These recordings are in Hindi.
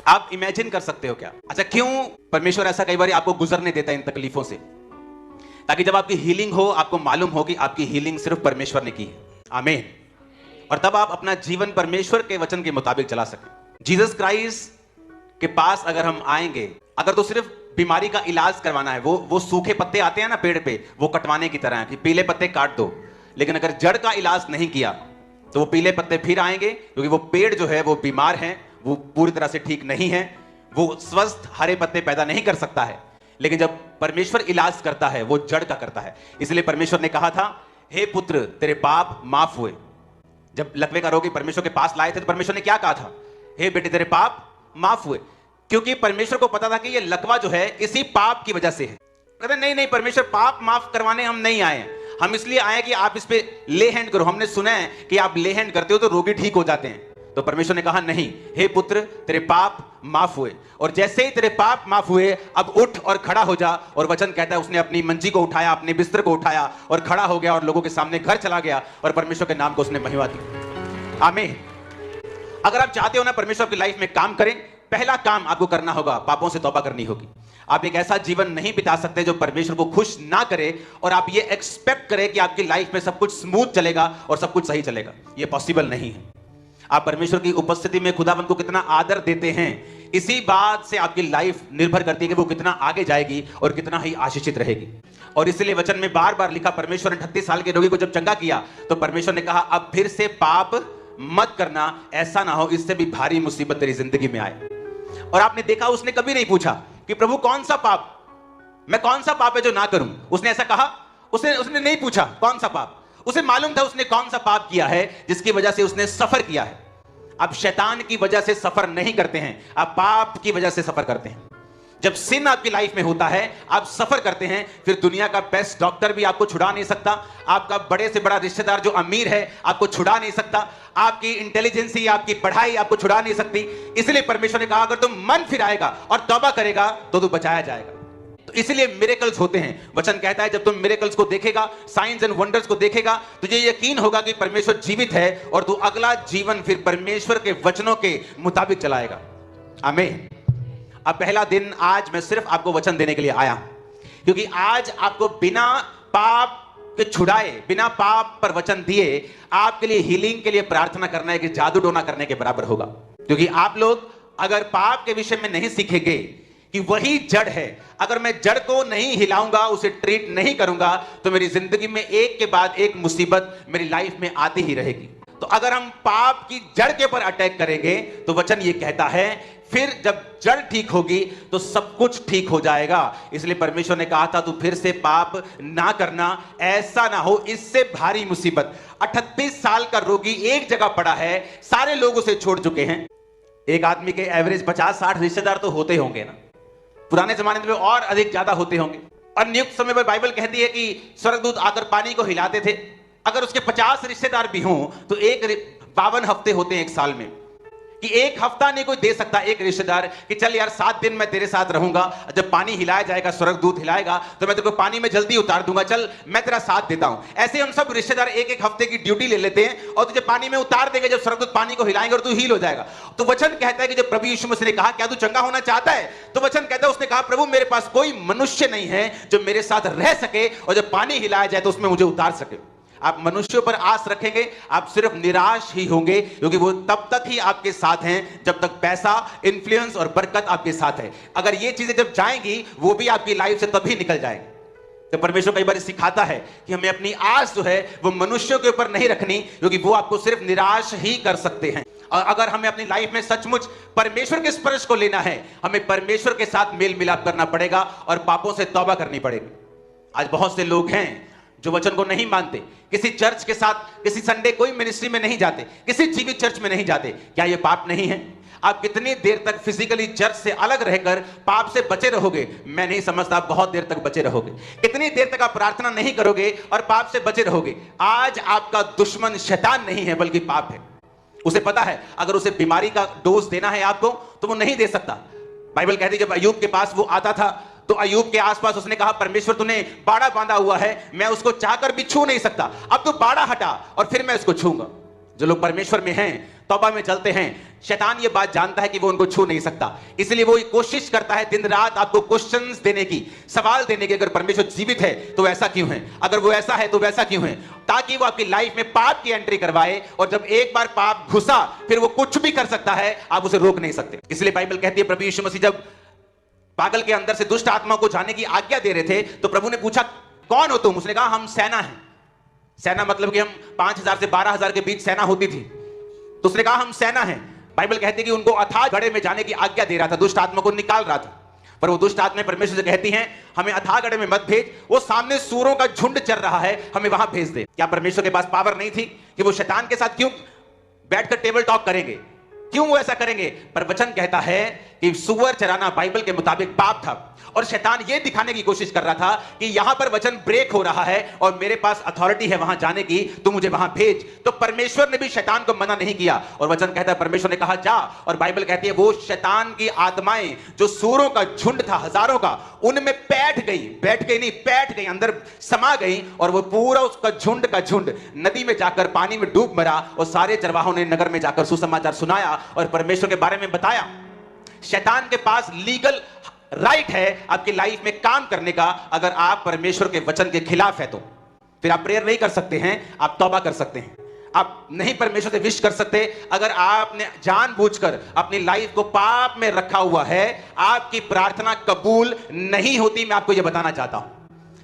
आप इमेजिन कर सकते हो क्या? अच्छा, क्यों परमेश्वर ऐसा कई बार आपको गुजरने देता है इन तकलीफों से? ताकि जब आपकी हीलिंग हो, आपको मालूम हो कि आपकी हीलिंग सिर्फ परमेश्वर ने की है। आमीन। और तब आप अपना जीवन परमेश्वर के वचन के मुताबिक चला सकें। जीसस क्राइस्ट के पास अगर हम आएंगे, अगर तो सिर्फ बीमारी का इलाज करवाना है, वो सूखे पत्ते आते हैं ना पेड़ पे, वो कटवाने की तरह है कि पीले पत्ते काट दो। लेकिन अगर जड़ का इलाज नहीं किया तो वो पीले पत्ते फिर आएंगे, क्योंकि वो पेड़ जो है वो बीमार है, वो पूरी तरह से ठीक नहीं है, वो स्वस्थ हरे पत्ते पैदा नहीं कर सकता है। लेकिन जब परमेश्वर इलाज करता है, वो जड़ का करता है। इसलिए परमेश्वर ने कहा था, हे पुत्र तेरे पाप माफ हुए। जब लकवे का रोगी परमेश्वर के पास लाए थे तो परमेश्वर ने क्या कहा था? हे बेटे तेरे पाप माफ हुए। क्योंकि परमेश्वर को पता था कि ये लकवा जो है इसी पाप की वजह से है। कहते नहीं नहीं परमेश्वर, पाप माफ करवाने हम नहीं आए हैं, हम इसलिए आए कि आप इस पे ले हैंड करो। हमने सुना है कि आप ले हैंड करते हो तो रोगी ठीक हो जाते हैं। तो परमेश्वर ने कहा नहीं, हे पुत्र तेरे पाप माफ हुए। और जैसे ही तेरे पाप माफ हुए, अब उठ और खड़ा हो जा। और वचन कहता है उसने अपनी मंजी को उठाया, अपने बिस्तर को उठाया और खड़ा हो गया और लोगों के सामने घर चला गया और परमेश्वर के नाम को उसने महिमा दी। आमीन। अगर आप चाहते हो ना परमेश्वर की लाइफ में काम करें, पहला काम आपको करना होगा, पापों से तौबा करनी होगी। आप एक ऐसा जीवन नहीं बिता सकते जो परमेश्वर को खुश ना करे और आप ये एक्सपेक्ट करें कि आपकी लाइफ में सब कुछ स्मूथ चलेगा और सब कुछ सही चलेगा। ये पॉसिबल नहीं है। आप परमेश्वर की उपस्थिति में खुदावंद को कितना आदर देते हैं, इसी बात से आपकी लाइफ निर्भर करती है कि वो कितना आगे जाएगी और कितना ही आशीषित रहेगी। और इसलिए वचन में बार बार लिखा, परमेश्वर ने 38 साल के रोगी को जब चंगा किया तो परमेश्वर ने कहा अब फिर से पाप मत करना, ऐसा ना हो इससे भी भारी मुसीबत तेरी जिंदगी में आए। और आपने देखा उसने कभी नहीं पूछा कि प्रभु कौन सा पाप, मैं कौन सा पाप है जो ना करूं। उसने ऐसा कहा, उसने नहीं पूछा कौन सा पाप। उसे मालूम था उसने कौन सा पाप किया है जिसकी वजह से उसने सफर किया है। आप शैतान की वजह से सफर नहीं करते हैं, आप पाप की वजह से सफर करते हैं। जब सिन आपकी लाइफ में होता है, आप सफर करते हैं, फिर दुनिया का बेस्ट डॉक्टर भी आपको छुड़ा नहीं सकता, आपका बड़े से बड़ा रिश्तेदार जो अमीर है आपको छुड़ा नहीं सकता, आपकी इंटेलिजेंसी, आपकी पढ़ाई आपको छुड़ा नहीं सकती। इसलिए परमेश्वर ने कहा अगर तुम मन फिराएगा और तौबा करेगा तो तू बचाया जाएगा। तो इसलिए मिरेकल्स होते हैं। वचन कहता है जब तुम मिरेकल्स को देखेगा, साइंस एंड वंडर्स को देखेगा, तुझे यकीन होगा कि परमेश्वर जीवित है और तू अगला जीवन फिर परमेश्वर के वचनों के मुताबिक चलाएगा। आमीन। अब पहला दिन आज मैं सिर्फ आपको वचन देने के लिए आया, क्योंकि आज आपको बिना पाप के छुड़ाए, बिना पाप पर वचन दिए आपके लिए हीलिंग के लिए प्रार्थना करना है कि जादू टोना करने के बराबर होगा। क्योंकि आप लोग अगर पाप के विषय में नहीं सीखेंगे कि वही जड़ है, अगर मैं जड़ को नहीं हिलाऊंगा, उसे ट्रीट नहीं करूंगा, तो मेरी जिंदगी में एक के बाद एक मुसीबत मेरी लाइफ में आती ही रहेगी। तो अगर हम पाप की जड़ के ऊपर अटैक करेंगे तो वचन ये कहता है फिर जब जड़ ठीक होगी तो सब कुछ ठीक हो जाएगा। इसलिए परमेश्वर ने कहा था तू फिर से पाप ना करना, ऐसा ना हो इससे भारी मुसीबत। 38 साल का रोगी एक जगह पड़ा है, सारे लोग उसे छोड़ चुके हैं। एक आदमी के एवरेज 50-60 रिश्तेदार तो होते होंगे ना, पुराने जमाने में और अधिक ज्यादा होते होंगे। और नियुक्त समय पर बाइबल कहती है कि स्वर्गदूत आकर पानी को हिलाते थे। अगर उसके 50 रिश्तेदार भी हों तो 52 हफ्ते होते हैं एक साल में, कि एक हफ्ता नहीं कोई दे सकता एक रिश्तेदार कि चल यार 7 दिन मैं तेरे साथ रहूंगा, जब पानी हिलाया जाएगा, स्वर्गदूत हिलाएगा तो मैं तेरे को पानी में जल्दी उतार दूंगा, चल मैं तेरा साथ देता हूं। ऐसे हम सब रिश्तेदार एक एक हफ्ते की ड्यूटी ले लेते हैं और तुझे पानी में उतार देंगे जब स्वर्गदूत पानी को हिलाएंगे और तू हील हो जाएगा। तो वचन कहता है कि जब प्रभु यीशु मसीह ने कहा क्या तू चंगा होना चाहता है, तो वचन कहता है उसने कहा प्रभु मेरे पास कोई मनुष्य नहीं है जो मेरे साथ रह सके और जब पानी हिलाया जाए तो उसमें मुझे उतार सके। आप मनुष्यों पर आस रखेंगे, आप सिर्फ निराश ही होंगे, क्योंकि वो तब तक ही आपके साथ हैं जब तक पैसा, इन्फ्लुएंस और बरकत आपके साथ है। अगर ये चीजें जब जाएंगी वो भी आपकी लाइफ से तभी निकल जाएंगी। तो परमेश्वर कई बार सिखाता है कि हमें अपनी आस जो है वो मनुष्यों के ऊपर नहीं रखनी, क्योंकि वो आपको सिर्फ निराश ही कर सकते हैं। और अगर हमें अपनी लाइफ में सचमुच परमेश्वर के स्पर्श को लेना है, हमें परमेश्वर के साथ मेल मिलाप करना पड़ेगा और पापों से तौबा करनी पड़ेगी। आज बहुत से लोग हैं जो वचन को नहीं मानते, किसी चर्च के साथ, किसी संडे कोई मिनिस्ट्री में नहीं जाते, किसी जीवित चर्च में नहीं जाते। क्या ये पाप नहीं है? आप कितनी देर तक फिजिकली चर्च से अलग रहकर पाप से बचे रहोगे? मैं नहीं समझता आप बहुत देर तक बचे रहोगे। कितनी देर तक आप प्रार्थना नहीं करोगे और पाप से बचे रहोगे? आज आपका दुश्मन शैतान नहीं है बल्कि पाप है। उसे पता है अगर उसे बीमारी का डोज देना है आपको तो वो नहीं दे सकता। बाइबल कहती है जब अय्यूब के पास वो आता था तो अय्यूब के आसपास उसने कहा परमेश्वर तूने बाड़ा बांधा हुआ है, मैं उसको चाहकर भी छू नहीं सकता, अब तू बाड़ा हटा और फिर मैं उसको छूंगा। जो लोग परमेश्वर में हैं तौबा में चलते हैं, शैतान ये बात जानता है कि वो उनको छू नहीं सकता, इसलिए वो कोशिश करता है दिन रात आपको क्वेश्चंस देने की, सवाल देने की। अगर परमेश्वर जीवित है तो ऐसा क्यों है, अगर वो ऐसा है तो वैसा क्यों है, ताकि वो आपकी लाइफ में पाप की एंट्री करवाए। और जब एक बार पाप घुसा फिर वो कुछ भी कर सकता है, आप उसे रोक नहीं सकते। इसलिए बाइबल कहती है प्रभु यीशु मसीह जब पागल के अंदर से दुष्ट आत्मा को जाने की आज्ञा दे रहे थे तो प्रभु ने पूछा कौन हो तुम? उसने कहा हम सेना हैं। सेना मतलब कि हम 5000 से 12000 के बीच सेना होती थी, तो उसने कहा हम सेना हैं। बाइबल कहती है कि उनको अथाह गड्ढे में जाने की आज्ञा दे रहा था, दुष्ट आत्मा को निकाल रहा था, पर वो दुष्ट आत्मा परमेश्वर से कहती हैं हमें अथाह गड्ढे में मत भेज, वो सामने सूरों का झुंड चल रहा है, हमें वहां भेज दे। क्या परमेश्वर के पास पावर नहीं थी कि वो शैतान के साथ क्यों बैठकर टेबल टॉक करेंगे, क्यों वो ऐसा करेंगे? पर वचन कहता है कि सुअर चराना बाइबल के मुताबिक पाप था, और शैतान ये दिखाने की कोशिश कर रहा था कि यहां पर वचन ब्रेक हो रहा है और मेरे पास अथॉरिटी है वहां जाने की, तो मुझे वहां भेज। तो परमेश्वर ने भी शैतान को मना नहीं किया, और वचन कहता है परमेश्वर ने कहा जा, और बाइबल कहती है वो शैतान की आत्माएं जो सूरों का झुंड था हजारों का, उनमें बैठ गई, अंदर समा गई, और वो पूरा उसका झुंड का झुंड नदी में जाकर पानी में डूब मरा। और सारे चरवाहों ने नगर में जाकर सुसमाचार सुनाया और परमेश्वर के बारे में बताया। शैतान के पास लीगल राइट है आपकी लाइफ में काम करने का, अगर आप परमेश्वर के वचन के खिलाफ है तो फिर आप प्रेयर नहीं कर सकते हैं, आप तौबा कर सकते हैं, आप नहीं परमेश्वर से विश कर सकते। अगर आपने जानबूझकर अपनी लाइफ को पाप में रखा हुआ है, आपकी प्रार्थना कबूल नहीं होती। मैं आपको यह बताना चाहता हूं,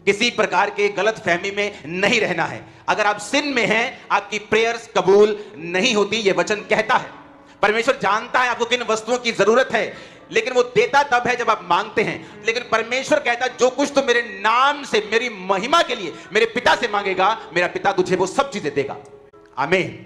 किसी प्रकार के गलत फहमी में नहीं रहना है। अगर आप सिन में हैं, आपकी प्रेयर्स कबूल नहीं होती, यह वचन कहता है। परमेश्वर जानता है आपको किन वस्तुओं की जरूरत है, लेकिन वो देता तब है जब आप मांगते हैं। लेकिन परमेश्वर कहता है जो कुछ तो मेरे नाम से, मेरी महिमा के लिए मेरे पिता से मांगेगा, मेरा पिता तुझे वो सब चीजें देगा। आमीन।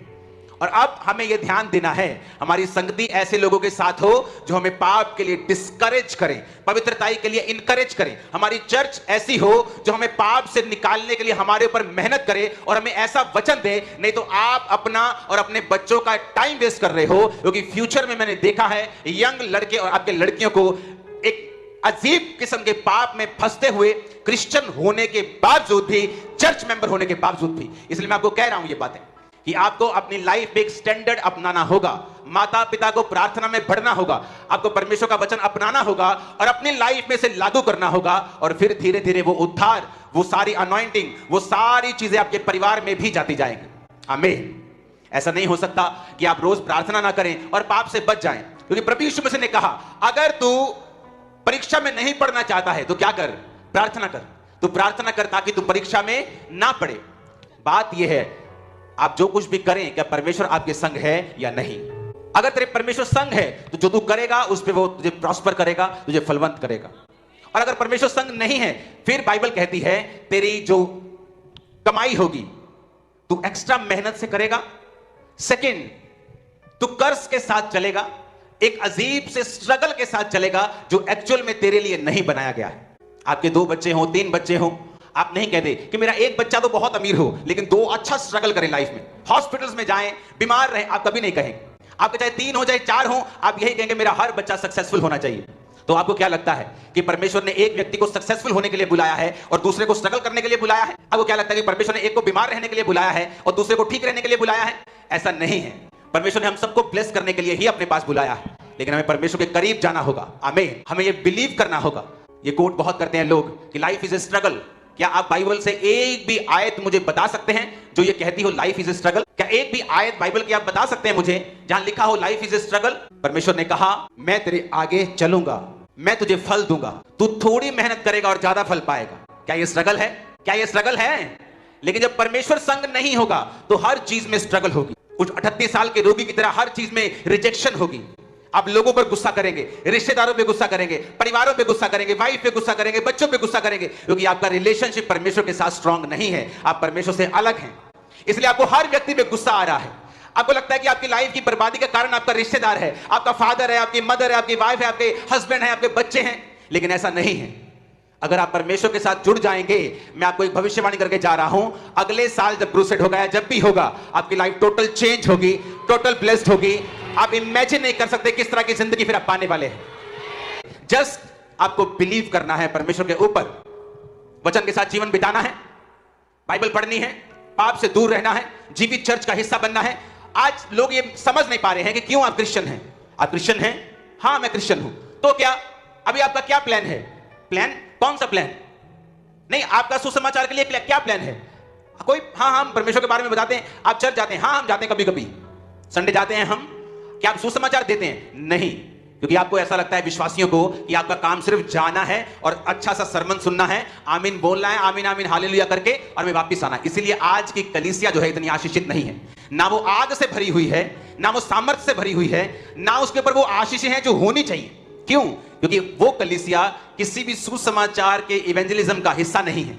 और अब हमें यह ध्यान देना है, हमारी संगति ऐसे लोगों के साथ हो जो हमें पाप के लिए डिस्करेज करें, पवित्रताई के लिए इनकरेज करें। हमारी चर्च ऐसी हो जो हमें पाप से निकालने के लिए हमारे ऊपर मेहनत करे और हमें ऐसा वचन दे। नहीं तो आप अपना और अपने बच्चों का टाइम वेस्ट कर रहे हो, क्योंकि फ्यूचर में मैंने देखा है यंग लड़के और आपके लड़कियों को एक अजीब किस्म के पाप में फंसते हुए, क्रिश्चियन होने के बावजूद भी, चर्च मेंबर होने के बावजूद भी। इसलिए मैं आपको कह रहा हूं ये बातें कि आपको अपनी लाइफ में एक स्टैंडर्ड अपनाना होगा, माता पिता को प्रार्थना में बढ़ना होगा, आपको परमेश्वर का वचन अपनाना होगा और अपनी लाइफ में से लागू करना होगा। और फिर धीरे धीरे वो उद्धार, वो सारी अनॉइंटिंग, वो सारी चीजें आपके परिवार में भी जाती जाएंगी। आमीन। ऐसा नहीं हो सकता कि आप रोज प्रार्थना ना करें और पाप से बच जाएं, क्योंकि प्रभु यीशु मसीह ने कहा अगर तू परीक्षा में नहीं पढ़ना चाहता है तो क्या कर? प्रार्थना कर। तू प्रार्थना कर ताकि तू परीक्षा में ना पड़े। बात यह है आप जो कुछ भी करें, क्या परमेश्वर आपके संग है या नहीं? अगर तेरे परमेश्वर संग है तो जो तू करेगा उस पे वो तुझे प्रॉस्पर करेगा, तुझे फलवंत करेगा। और अगर परमेश्वर संग नहीं है, फिर बाइबल कहती है तेरी जो कमाई होगी तू एक्स्ट्रा मेहनत से करेगा। सेकंड, तू कर्ज के साथ चलेगा, एक अजीब से स्ट्रगल के साथ चलेगा जो एक्चुअल में तेरे लिए नहीं बनाया गया है। आपके 2 बच्चे हो, 3 बच्चे हो, आप नहीं कहते कि मेरा एक बच्चा तो बहुत अमीर हो लेकिन 2 अच्छा स्ट्रगल करें लाइफ में, हॉस्पिटल्स में जाएं, बीमार रहें, आप कभी नहीं कहेंगे। आपके चाहे 3 हो चाहे 4 हो, आप यही कहेंगे मेरा हर बच्चा सक्सेसफुल होना चाहिए। तो आपको क्या लगता है कि परमेश्वर ने एक व्यक्ति को सक्सेसफुल होने के लिए बुलाया है और दूसरे को स्ट्रगल करने के लिए बुलाया है? आपको क्या लगता है कि परमेश्वर ने एक को बीमार रहने के लिए बुलाया है और दूसरे को ठीक रहने के लिए बुलाया है? ऐसा नहीं है। परमेश्वर ने हम सबको ब्लेस करने के लिए ही अपने पास बुलाया है, लेकिन हमें परमेश्वर के करीब जाना होगा। आमीन। हमें यह बिलीव करना होगा। ये कोट बहुत करते हैं लोग कि लाइफ इज ए स्ट्रगल। क्या आप बाइबल से एक भी आयत मुझे बता सकते हैं जो ये कहती हो लाइफ इज ए स्ट्रगल? क्या एक भी आयत बाइबल की आप बता सकते हैं मुझे जहां लिखा हो लाइफ इज ए स्ट्रगल? परमेश्वर ने कहा मैं तेरे आगे चलूंगा, मैं तुझे फल दूंगा, तू थोड़ी मेहनत करेगा और ज्यादा फल पाएगा। क्या ये स्ट्रगल है? क्या ये स्ट्रगल है? लेकिन जब परमेश्वर संग नहीं होगा तो हर चीज में स्ट्रगल होगी। कुछ 38 साल के रोगी की तरह हर चीज में रिजेक्शन होगी। आप लोगों पर गुस्सा करेंगे, रिश्तेदारों पे गुस्सा करेंगे, परिवारों पे गुस्सा करेंगे, वाइफ पे गुस्सा करेंगे, बच्चों पे गुस्सा करेंगे, क्योंकि आपका रिलेशनशिप परमेश्वर के साथ स्ट्रांग नहीं है। आप परमेश्वर से अलग हैं, इसलिए आपको हर व्यक्ति पे गुस्सा आ रहा है। आपको लगता है कि आपकी लाइफ की बर्बादी का कारण आपका रिश्तेदार है, आपका फादर है, आपकी मदर है, आपकी वाइफ है, आपके हस्बैंड है, आपके बच्चे हैं। लेकिन ऐसा नहीं है। अगर आप परमेश्वर के साथ जुड़ जाएंगे, मैं आपको एक भविष्यवाणी करके जा रहा हूं, अगले साल जब क्रूसेड होगा या जब भी होगा, आपकी लाइफ टोटल चेंज होगी, टोटल ब्लेस्ड होगी। आप इमेजिन नहीं कर सकते किस तरह की जिंदगी फिर आप पाने वाले हैं। जस्ट आपको बिलीव करना है परमेश्वर के ऊपर, वचन के साथ जीवन बिताना है, बाइबल पढ़नी है, पाप से दूर रहना है, जीवित चर्च का हिस्सा बनना है। आज लोग ये समझ नहीं पा रहे हैं कि क्यों आप क्रिश्चियन हैं। आप क्रिश्चियन हैं? हाँ मैं क्रिश्चियन हूं। तो क्या अभी आपका क्या प्लान है? प्लान कौन सा प्लान? नहीं, आपका सुसमाचार के लिए क्या प्लान है? कोई हाँ हम परमेश्वर के बारे में बताते हैं। आप चर्च जाते हैं? हाँ हम जाते हैं, कभी कभी संडे जाते हैं हम। क्या आप सुसमाचार देते हैं? नहीं, क्योंकि आपको ऐसा लगता है विश्वासियों को कि आपका काम सिर्फ जाना है और अच्छा सा सरमन सुनना है, आमीन बोलना है, आमीन आमीन हालेलुया करके और मैं वापस आना। इसीलिए आज की कलीसिया जो है इतनी आशीषित नहीं है। ना वो आग से भरी हुई है, ना वो सामर्थ्य से भरी हुई है, ना उसके ऊपर वो आशीषें हैं जो होनी चाहिए। क्यों? क्योंकि वो कलीसिया किसी भी सुसमाचार के इवेंजलिज्म का हिस्सा नहीं है,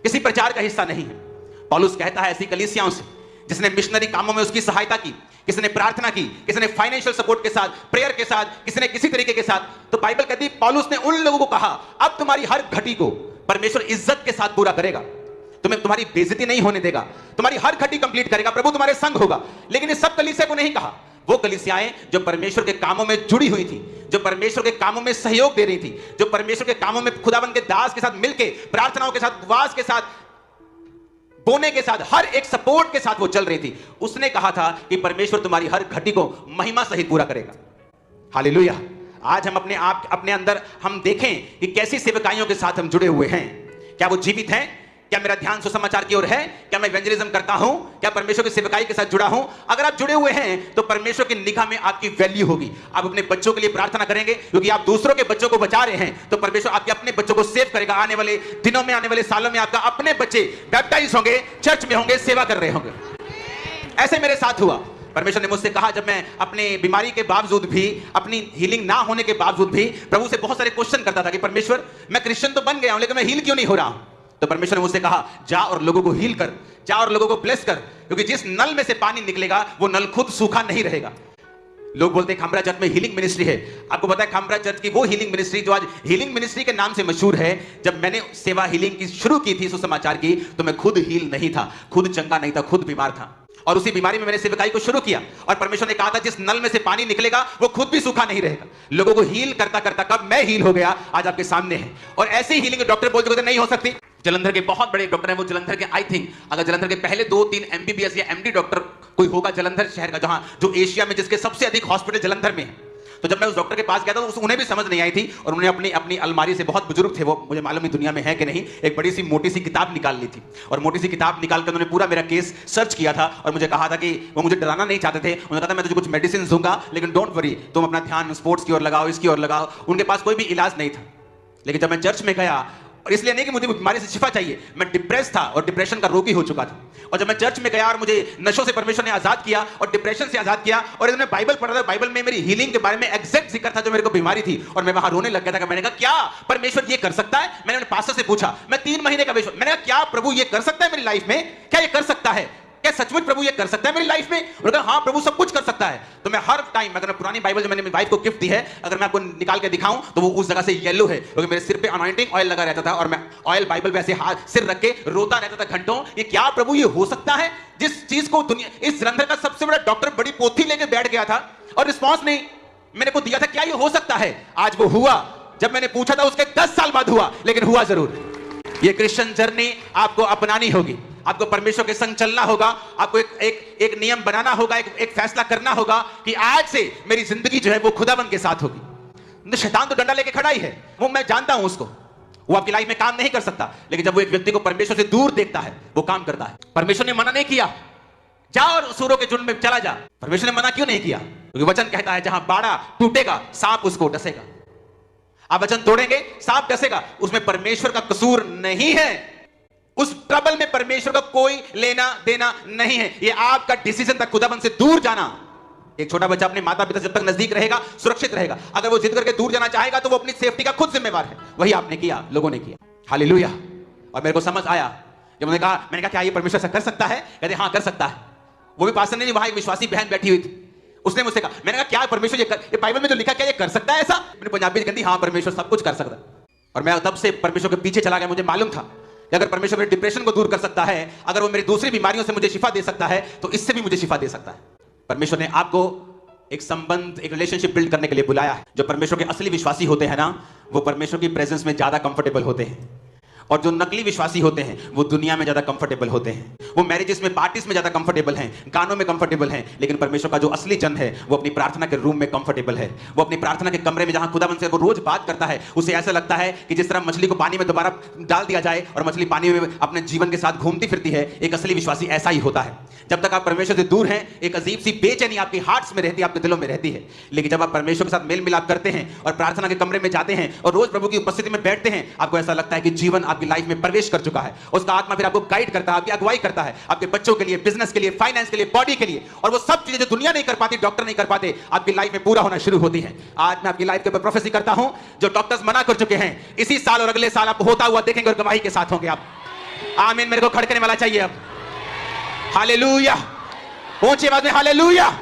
किसी प्रचार का हिस्सा नहीं है। पौलुस कहता है ऐसी कलीसियाओं से जिसने मिशनरी कामों में उसकी सहायता की, किसने प्रार्थना की, किसने फाइनेंशियल सपोर्ट के साथ, प्रेयर के साथ, किसने किसी तरीके के साथ, तो बाइबल कहती है पौलुस ने उन लोगों को कहा अब तुम्हारी हर घटी को परमेश्वर इज्जत के साथ पूरा करेगा, तुम्हें तुम्हारी बेइज्जती नहीं होने देगा, तुम्हारी हर घटी कंप्लीट करेगा, प्रभु तुम्हारे संग होगा। लेकिन इस सब कलीसिया को नहीं कहा। वो कलीसियाएं जो परमेश्वर के कामों में जुड़ी हुई थी, जो परमेश्वर के कामों में सहयोग दे रही थी, जो परमेश्वर के कामों में खुदाबंद के दास के साथ मिलके, प्रार्थनाओं के साथ, उपवास के साथ, बोने के साथ, हर एक सपोर्ट के साथ वो चल रही थी, उसने कहा था कि परमेश्वर तुम्हारी हर घटी को महिमा सहित पूरा करेगा। हालेलुया। आज हम अपने अंदर हम देखें कि कैसी सेवकाइयों के साथ हम जुड़े हुए हैं। क्या वो जीवित हैं? क्या मेरा ध्यान सुसमाचार की ओर है? क्या मैं इवेंजलिज्म करता हूं? क्या परमेश्वर की सेवकाई के साथ जुड़ा हूं? अगर आप जुड़े हुए हैं तो परमेश्वर की निगाह में आपकी वैल्यू होगी। आप अपने बच्चों के लिए प्रार्थना करेंगे क्योंकि आप दूसरों के बच्चों को बचा रहे हैं, तो परमेश्वर आपके अपने बच्चों को सेव करेगा। आने वाले दिनों में, आने वाले सालों में आपका अपने बच्चे बैप्टाइज होंगे, चर्च में होंगे, सेवा कर रहे होंगे। ऐसे मेरे साथ हुआ। परमेश्वर ने मुझसे कहा, जब मैं अपने बीमारी के बावजूद भी, अपनी हीलिंग ना होने के बावजूद भी प्रभु से बहुत सारे क्वेश्चन करता था कि परमेश्वर मैं क्रिश्चियन तो बन गया हूं लेकिन मैं हील क्यों नहीं हो रहा हूं। तो परमेश्वर ने मुझसे कहा जा और लोगों को हील कर, जा और लोगों को ब्लेस कर, क्योंकि जिस नल में से पानी निकलेगा वो नल खुद सूखा नहीं रहेगा। लोग बोलते हैं खामरा चर्च में हीलिंग मिनिस्ट्री है। आपको पता है खामरा चर्च की वो हीलिंग मिनिस्ट्री जो आज हीलिंग मिनिस्ट्री के नाम से मशहूर है, जब मैंने सेवा हीलिंग की शुरू की थी, सुसमाचार की, तो मैं खुद हील नहीं था, खुद चंगा नहीं था, खुद बीमार था और उसी बीमारी में मैंने सेवकाई को शुरू किया। और परमेश्वर ने कहा था जिस नल में से पानी निकलेगा वो खुद भी सूखा नहीं रहेगा। लोगों को हील करता करता कब मैं हील हो गया, आज आपके सामने है। और ऐसी हीलिंग डॉक्टर बोलते बोलते नहीं हो सकती। जलंधर के बहुत बड़े डॉक्टर हैं, वो जलंधर के आई थिंक अगर जलंधर के पहले 2-3 एमबीबीएस या एमडी डॉक्टर कोई होगा जलंधर शहर का, जहां जो एशिया में जिसके सबसे अधिक हॉस्पिटल जलंधर में है। तो जब मैं उस डॉक्टर के पास गया था तो उन्हें भी समझ नहीं आई थी और उन्होंने अपनी अलमारी से, बहुत बुजुर्ग थे वो, मुझे मालूम नहीं दुनिया में है कि नहीं, एक बड़ी सी मोटी सी किताब निकाल ली थी और मोटी सी किताब निकाल कर उन्होंने पूरा मेरा केस सर्च किया था और मुझे कहा था कि वो मुझे डराना नहीं चाहते थे। उन्होंने कहा था मैं तुझे कुछ मेडिसिन दूंगा लेकिन डोंट वरी, तुम अपना ध्यान स्पोर्ट्स की ओर लगाओ, इसकी ओर लगाओ। उनके पास कोई भी इलाज नहीं था। लेकिन जब मैं चर्च में गया, और इसलिए नहीं कि मुझे बीमारी से शिफा चाहिए, मैं डिप्रेस था और डिप्रेशन का रोगी हो चुका था। और जब मैं चर्च में गया और मुझे नशों से परमेश्वर ने आजाद किया और डिप्रेशन से आजाद किया, और मैं बाइबल पढ़ रहा था, बाइबल में मेरी हीलिंग के बारे में एग्जैक्ट जिक्र था जो मेरे को बीमारी थी, और मैं वहां रोने लग गया था। मैंने कहा क्या परमेश्वर ये कर सकता है? मैंने अपने पास्टर से पूछा, मैं 3 महीने का मैंने कहा क्या प्रभु ये कर सकता है मेरी लाइफ में? क्या ये कर सकता है? क्या सचमुच प्रभु ये कर सकता है मेरी लाइफ में? उन्होंने कहा हाँ प्रभु सब कुछ कर सकता है। तो मैं हर टाइम, अगर मैं पुरानी बाइबल जो मैंने मेरी वाइफ को गिफ्ट दी है, अगर मैं आपको निकाल के दिखाऊं तो वो उस जगह से येलो है, क्योंकि मेरे सिर पे अनॉइंटिंग ऑयल लगा रहता था और मैं ऑयल बाइबल पे ऐसे हाथ सिर रख के रोता रहता था घंटों। ये क्या प्रभु ये हो सकता है? जिस चीज को दुनिया, इस जलंधर का सबसे बड़ा डॉक्टर बड़ी पोथी लेके बैठ गया था और रिस्पॉन्स नहीं मेरे को दिया था, क्या ये हो सकता है? आज वो हुआ। जब मैंने पूछा था उसके 10 साल बाद हुआ, लेकिन हुआ जरूर। ये क्रिश्चियन जर्नी आपको अपनानी होगी, आपको परमेश्वर के संग चलना होगा, आपको एक नियम बनाना होगा, एक फैसला करना होगा कि आज से मेरी जिंदगी जो है वो खुदाबंद के साथ होगी। शैतान तो डंडा लेके खड़ा ही है, वो मैं जानता हूं उसको, वो आपकी लाइफ में काम नहीं कर सकता, लेकिन जब वो एक व्यक्ति को परमेश्वर से दूर देखता है वो काम करता है। परमेश्वर ने मना नहीं किया जा और सूरों के झुंड में चला जा। परमेश्वर ने मना क्यों नहीं किया? क्योंकि वचन कहता है जहां बाड़ा टूटेगा सांप उसको डसेगा। आप वचन तोड़ेंगे सांप डसेगा, उसमें परमेश्वर का कसूर नहीं है। उस ट्रबल में परमेश्वर का कोई लेना देना नहीं है। ये आपका डिसीजन था खुदाबंद से दूर जाना। एक छोटा बच्चा अपने माता पिता जब तक नजदीक रहेगा सुरक्षित रहेगा। अगर वो जिद करके दूर जाना चाहेगा तो वो अपनी सेफ्टी का खुद जिम्मेवार है। वही आपने किया, लोगों ने किया। हालेलुया। और मेरे को समझ आया जब मैंने कहा क्या ये परमेश्वर ऐसा कर सकता है? कहते हाँ कर सकता है। वो भी पास्टर नहीं, वहां एक विश्वासी बहन बैठी हुई थी, उसने मुझसे कहा, मैंने कहा क्या परमेश्वर ये बाइबल में जो लिखा क्या ये कर सकता है ऐसा? मैंने पंजाबी में कहती हाँ परमेश्वर सब कुछ कर सकता है। और मैं तब से परमेश्वर के पीछे चला गया। मुझे मालूम था कि अगर परमेश्वर मेरे डिप्रेशन को दूर कर सकता है, अगर वो मेरी दूसरी बीमारियों से मुझे शिफा दे सकता है, तो इससे भी मुझे शिफा दे सकता है। परमेश्वर ने आपको एक संबंध, एक रिलेशनशिप बिल्ड करने के लिए बुलाया है। जो परमेश्वर के असली विश्वासी होते हैं ना, वो परमेश्वर की प्रेजेंस में ज्यादा कंफर्टेबल होते हैं। और जो नकली विश्वासी होते हैं वो दुनिया में ज्यादा कंफर्टेबल होते हैं, वो मैरिजेस में, पार्टीज में ज्यादा कंफर्टेबल हैं, गानों में कंफर्टेबल हैं। लेकिन परमेश्वर का जो असली जन है वो अपनी प्रार्थना के रूम में कंफर्टेबल है। वो अपनी प्रार्थना के कमरे में जहां खुदावंद से वो रोज बात करता है, उसे ऐसा लगता है कि जिस तरह मछली को पानी में दोबारा डाल दिया जाए और मछली पानी में अपने जीवन के साथ घूमती फिरती है, एक असली विश्वासी ऐसा ही होता है। जब तक आप परमेश्वर से दूर हैं, एक अजीब सी बेचैनी आपकी हार्ट्स में रहती है, आपके दिलों में रहती है। लेकिन जब आप परमेश्वर के साथ मेल मिलाप करते हैं और प्रार्थना के कमरे में जाते हैं और रोज प्रभु की उपस्थिति में बैठते हैं, आपको ऐसा लगता है कि जीवन आपकी लाइफ में प्रवेश कर चुका है। उसका आत्मा फिर आपको गाइड करता है, आपकी अगुवाई करता है, आपके बच्चों के लिए, बिजनेस के लिए, फाइनेंस के लिए, बॉडी के लिए, और वो सब चीजें जो दुनिया नहीं कर पाती, डॉक्टर नहीं कर पाते, आपकी लाइफ में पूरा होना शुरू होती है। आज मैं आपकी लाइफ के ऊपर प्रोफेसी करता हूं, जो डॉक्टर्स मना कर चुके हैं, इसी साल और अगले साल आप होता हुआ देखेंगे और गवाही के साथ होंगे आप। आमीन। मेरे को खड़कने वाला चाहिए अब। हालेलुया, ऊंची आवाज में हालेलुया।